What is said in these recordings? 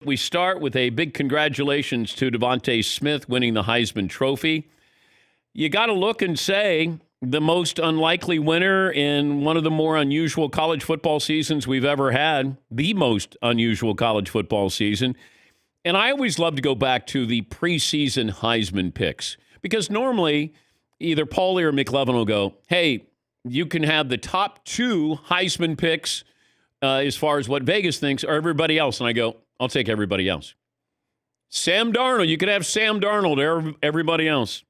We start with a big congratulations to Devonta Smith winning the Heisman Trophy. You got to look and say the most unlikely winner in one of the more unusual college football seasons we've ever had, the most unusual college football season. And I always love to go back to the preseason Heisman picks because normally either Paulie or McLevin will go, hey, you can have the top two Heisman picks as far as what Vegas thinks or everybody else. And I go, I'll take everybody else. Sam Darnold, you can have Sam Darnold or everybody else.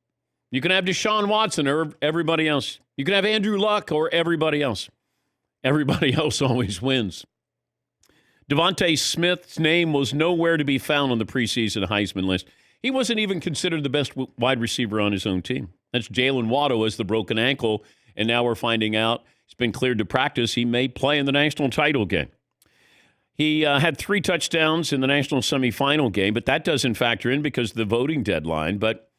You can have Deshaun Watson or everybody else. You can have Andrew Luck or everybody else. Everybody else always wins. Devonta Smith's name was nowhere to be found on the preseason Heisman list. He wasn't even considered the best wide receiver on his own team. That's Jalen Waddle has the broken ankle, and now we're finding out he's been cleared to practice. He may play in the national title game. He had 3 touchdowns in the national semifinal game, but that doesn't factor in because of the voting deadline. But,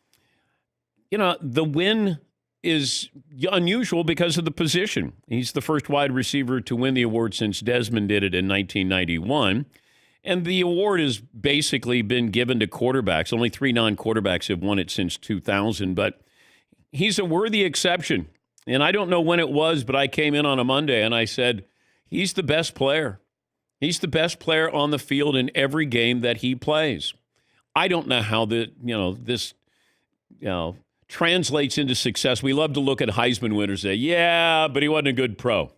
you know, the win is unusual because of the position. He's the first wide receiver to win the award since Desmond did it in 1991. And the award has basically been given to quarterbacks. Only 3 non-quarterbacks have won it since 2000, but he's a worthy exception. And I don't know when it was, but I came in on a Monday and I said, he's the best player. He's the best player on the field in every game that he plays. I don't know how this translates into success. We love to look at Heisman winners and say, yeah, but he wasn't a good pro.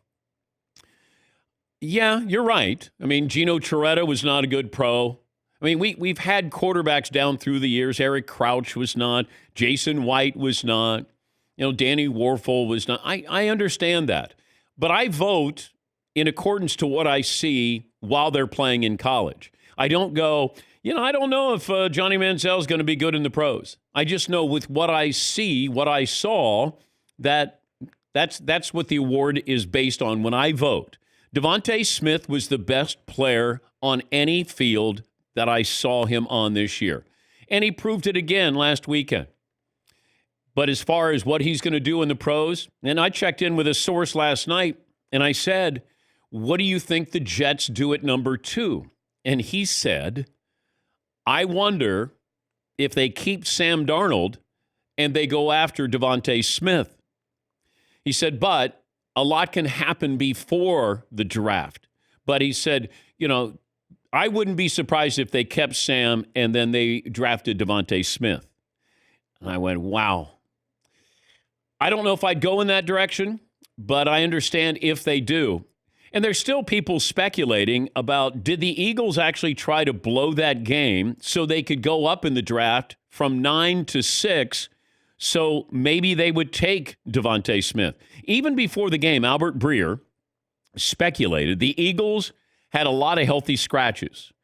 Yeah, you're right. I mean, Gino Toretta was not a good pro. I mean, we've had quarterbacks down through the years. Eric Crouch was not. Jason White was not. Danny Warfel was not. I understand that. But I vote in accordance to what I see while they're playing in college. I don't go, I don't know if Johnny Manziel is going to be good in the pros. I just know with what I see, what I saw, that's what the award is based on when I vote. Devonta Smith was the best player on any field that I saw him on this year. And he proved it again last weekend. But as far as what he's going to do in the pros, and I checked in with a source last night, and I said, what do you think the Jets do at number 2? And he said, I wonder if they keep Sam Darnold and they go after Devonta Smith. He said, but a lot can happen before the draft. But he said, I wouldn't be surprised if they kept Sam and then they drafted Devonta Smith. And I went, wow. I don't know if I'd go in that direction, but I understand if they do. And there's still people speculating about, did the Eagles actually try to blow that game so they could go up in the draft from 9 to 6 so maybe they would take Devonta Smith? Even before the game, Albert Breer speculated the Eagles had a lot of healthy scratches.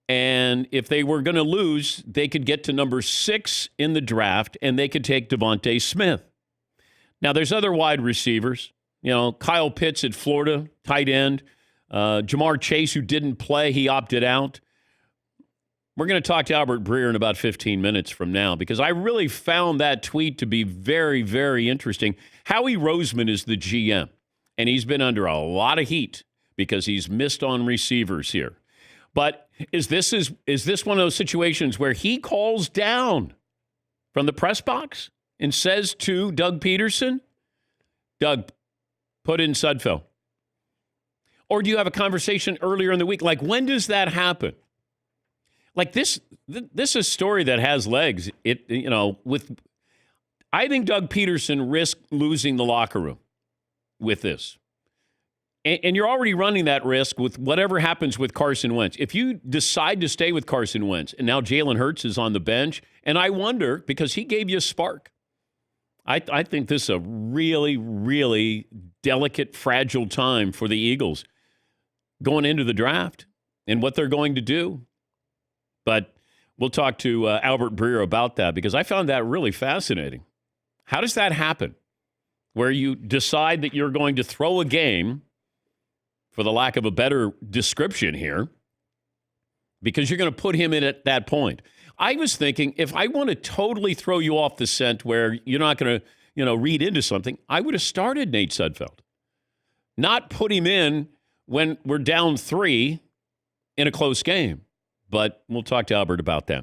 And if they were going to lose, they could get to number 6 in the draft and they could take Devonta Smith. Now, there's other wide receivers. Kyle Pitts at Florida, tight end. Jamar Chase, who didn't play, he opted out. We're going to talk to Albert Breer in about 15 minutes from now because I really found that tweet to be very, very interesting. Howie Roseman is the GM, and he's been under a lot of heat because he's missed on receivers here. But is this one of those situations where he calls down from the press box and says to Doug Peterson, Doug, put in Sudfeld? Or do you have a conversation earlier in the week? Like, when does that happen? Like this is a story that has legs. I think Doug Peterson risked losing the locker room with this. And you're already running that risk with whatever happens with Carson Wentz. If you decide to stay with Carson Wentz, and now Jalen Hurts is on the bench, and I wonder, because he gave you a spark, I think this is a really, really delicate, fragile time for the Eagles going into the draft and what they're going to do. But we'll talk to Albert Breer about that because I found that really fascinating. How does that happen? Where you decide that you're going to throw a game, for the lack of a better description here, because you're going to put him in at that point. I was thinking, if I want to totally throw you off the scent where you're not going to, read into something, I would have started Nate Sudfeld. Not put him in when we're down 3 in a close game. But we'll talk to Albert about that.